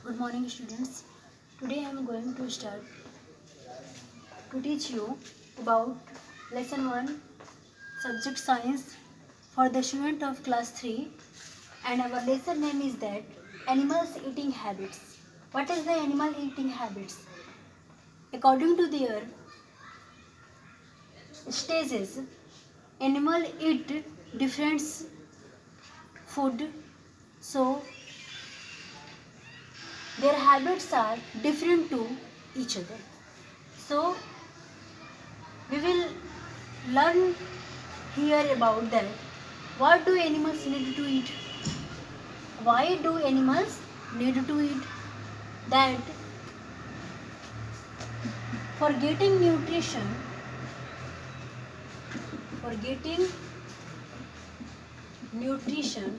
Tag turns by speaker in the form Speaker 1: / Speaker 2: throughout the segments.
Speaker 1: Good morning, students. Today I am going to start to teach you about lesson 1, subject science for the student of class 3, and our lesson name is that animals eating habits. What is the animal eating habits? According to their stages, animal eat different food, so their habits are different to each other. So we will learn here about that. What do animals need to eat? Why do animals need to eat? That for getting nutrition, for getting nutrition,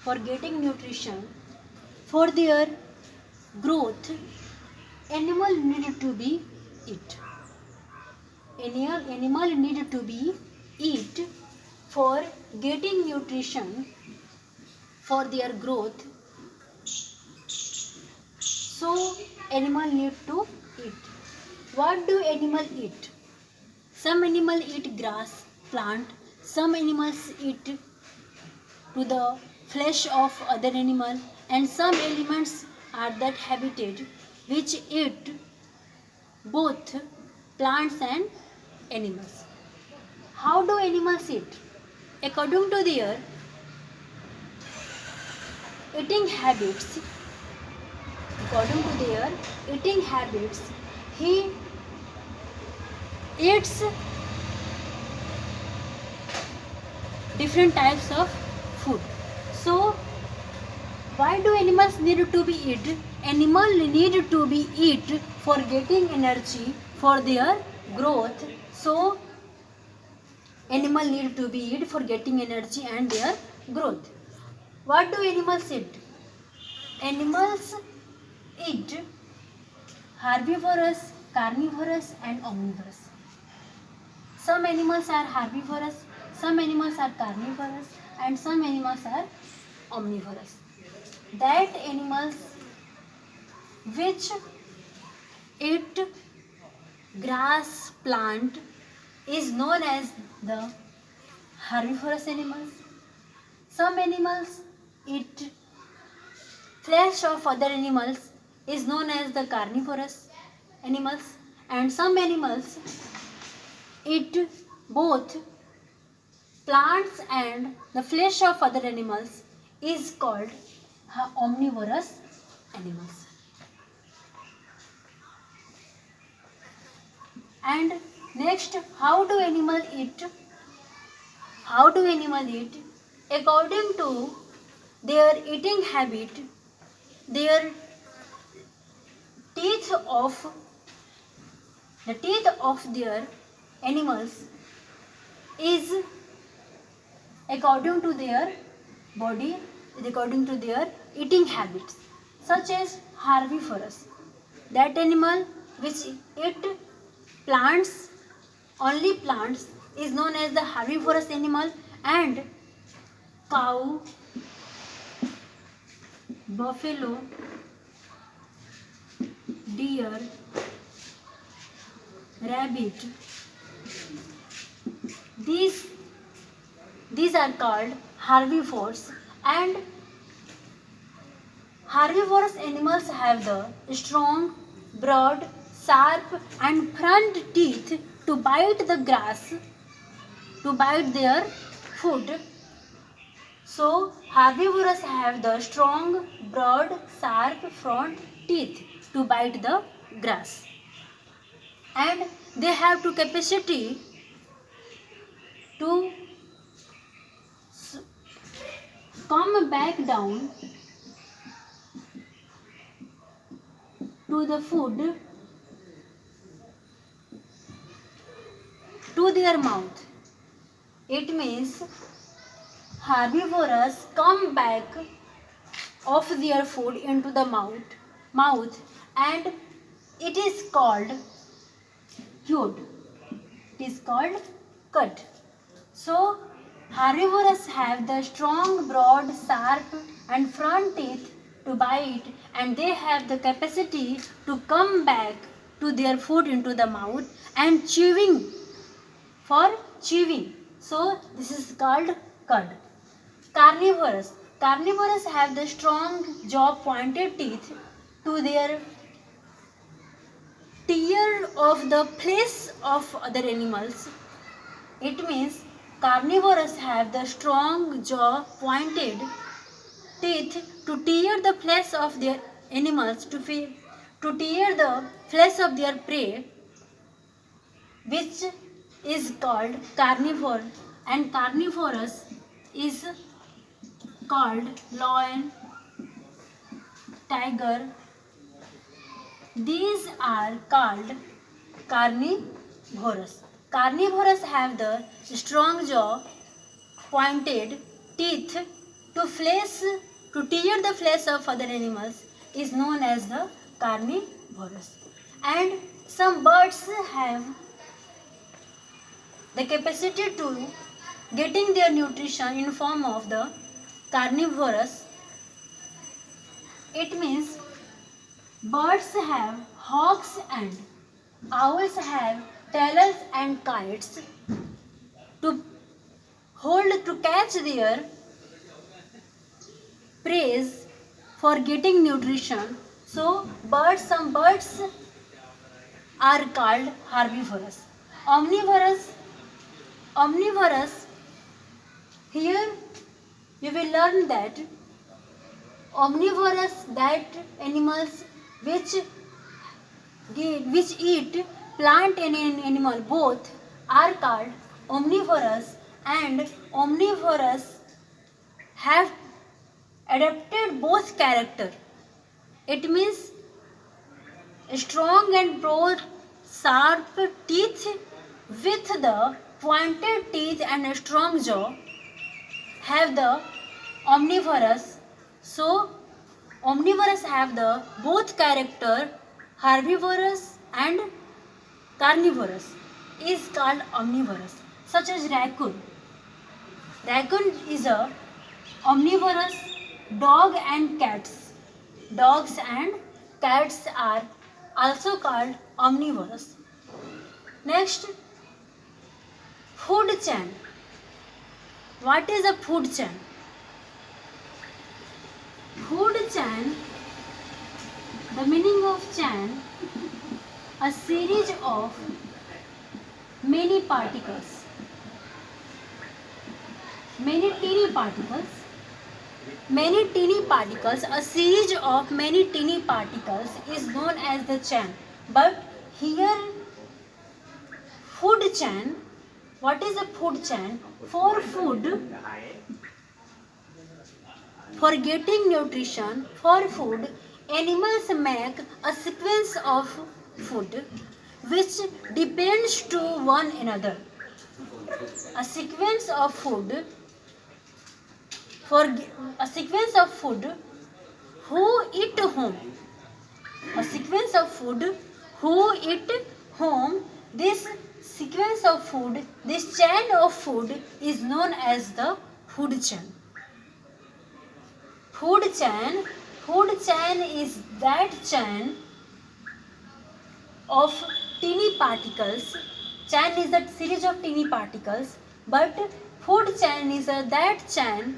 Speaker 1: for getting nutrition, for their growth, animal need to be eat. Animal need to be eat for getting nutrition for their growth. So animal need to eat. What do animal eat? Some animal eat grass, plant. Some animals eat to the flesh of other animal, and some elements are that habitat which eat both plants and animals. How do animals eat? According to their eating habits, according to their eating habits, he eats different types of food. So why do animals need to be eat? Animal need to be eat for getting energy for their growth. So animal need to be eat for getting energy and their growth. What do animals eat? Animals eat herbivorous, carnivorous and omnivorous. Some animals are herbivorous, some animals are carnivorous and some animals are omnivorous. That animals which eat grass plant is known as the herbivorous animals. Some animals eat flesh of other animals is known as the carnivorous animals, and some animals eat both plants and the flesh of other animals is called omnivorous animals. And next, how do animals eat? How do animals eat? According to their eating habit, their teeth of the teeth of their animals is according to their body, according to their eating habits, such as herbivorous. That animal which eat plants, only plants, is known as the herbivorous animal, and cow, buffalo, deer, rabbit, these are called herbivores, and herbivorous animals have the strong, broad, sharp and front teeth to bite the grass, to bite their food. So herbivores have the strong, broad, sharp front teeth to bite the grass, and they have the capacity to come back down to the food to their mouth. It means herbivores come back of their food into the mouth, and it is called chewed. It is called cut. So herbivores have the strong, broad, sharp and front teeth to bite, and they have the capacity to come back to their food into the mouth and for chewing. So this is called cud. Carnivorous. Carnivorous have the strong jaw pointed teeth to their tear of the flesh of other animals. It means carnivores have the strong jaw pointed teeth to tear the flesh of their animals, to tear the flesh of their prey, which is called carnivore, and carnivorous is called lion, tiger. These are called carnivorous. Carnivorous have the strong jaw, pointed teeth to tear the flesh of other animals is known as the carnivorous. And some birds have the capacity to getting their nutrition in form of the carnivorous. It means birds have hawks and owls have tails and kites to catch their prey for getting nutrition. So some birds are called herbivorous. Omnivorous. Here you will learn that omnivorous, that animals which eat plant and animal both, are called omnivorous, and omnivorous have adapted both character. It means strong and broad sharp teeth with the pointed teeth and a strong jaw have the omnivorous. So omnivorous have the both character, herbivorous and carnivorous is called omnivorous, such as raccoon. Raccoon is a omnivorous. Dog and cats. Dogs and cats are also called omnivorous. Next, food chain. What is a food chain? Food chain, the meaning of chain, a series of many particles, many teeny particles, a series of many teeny particles is known as the chain. But here, food chain, what is a food chain? For food, for getting nutrition, for food, animals make a sequence of food which depends to one another. A sequence of food who eat home. A sequence of food who eat home. This sequence of food, this chain of food is known as the food chain. Food chain is that chain of teeny particles. Chain is a series of teeny particles, but food chain is that chain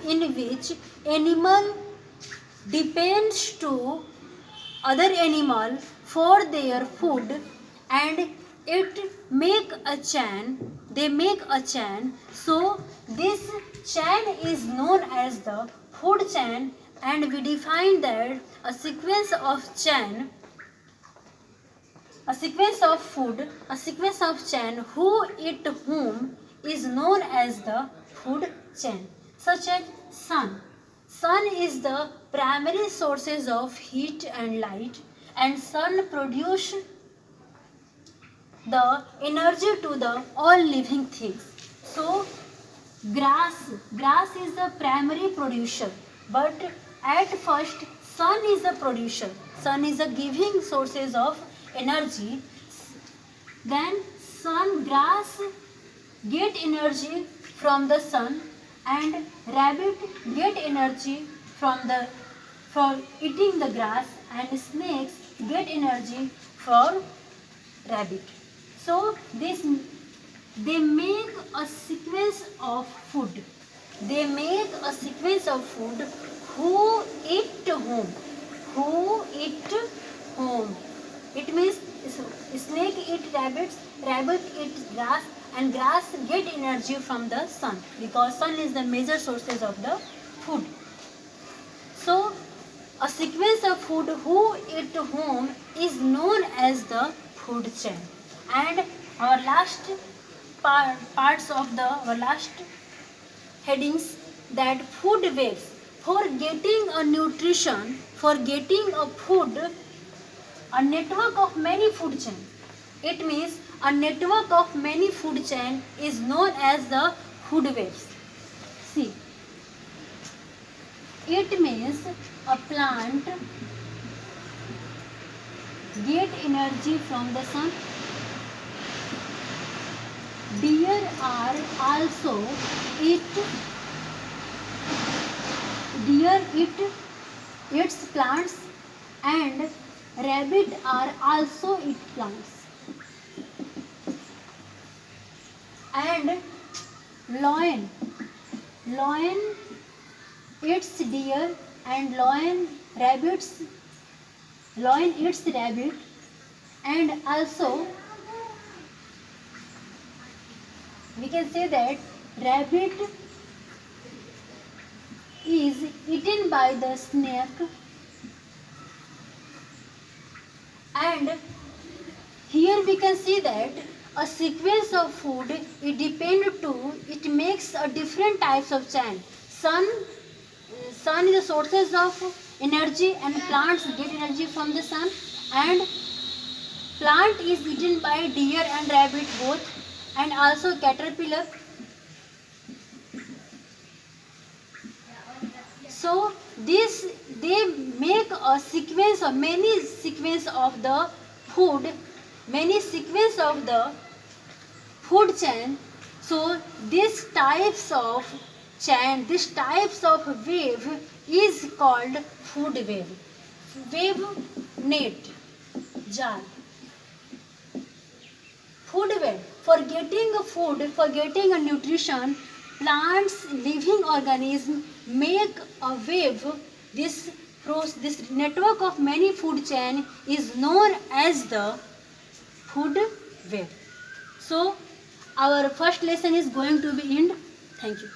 Speaker 1: in which animal depends to other animal for their food, and they make a chain. So this chain is known as the food chain, and we define that a sequence of chain who eat whom is known as the food chain. Such as sun. Sun is the primary sources of heat and light, and sun produce the energy to the all living things. So grass is the primary producer, but at first sun is the producer. Sun is the giving sources of energy. Then grass get energy from the sun, and rabbit get energy from for eating the grass, and snakes get energy for rabbit. So they make a sequence of food. They make a sequence of food. Who eat home? Who eat home? It means snake eat rabbits, rabbit eat grass, and grass get energy from the sun, because sun is the major sources of the food. So a sequence of food who eat home is known as the food chain. And our last parts of our last headings, that food webs. For getting a nutrition, for getting a food, a network of many food chain. It means a network of many food chain is known as the food webs. See, it means a plant get energy from the sun. Deer are also eats plants, and rabbit are also eat plants. And lion eats deer, and lion eats rabbit, and also we can say that rabbit is eaten by the snake. And here we can see that a sequence of food, it makes a different types of chain. Sun is the sources of energy, and plants get energy from the sun, and plant is eaten by deer and rabbit both, and also caterpillar. So they make a sequence of many sequence of the food, many sequence of the food chain. So these types of chain, these types of wave is called food wave. Wave net, jar. Food web. For getting a food, for getting a nutrition, plants, living organisms make a wave. This network of many food chain is known as the food web. So our first lesson is going to be end. Thank you.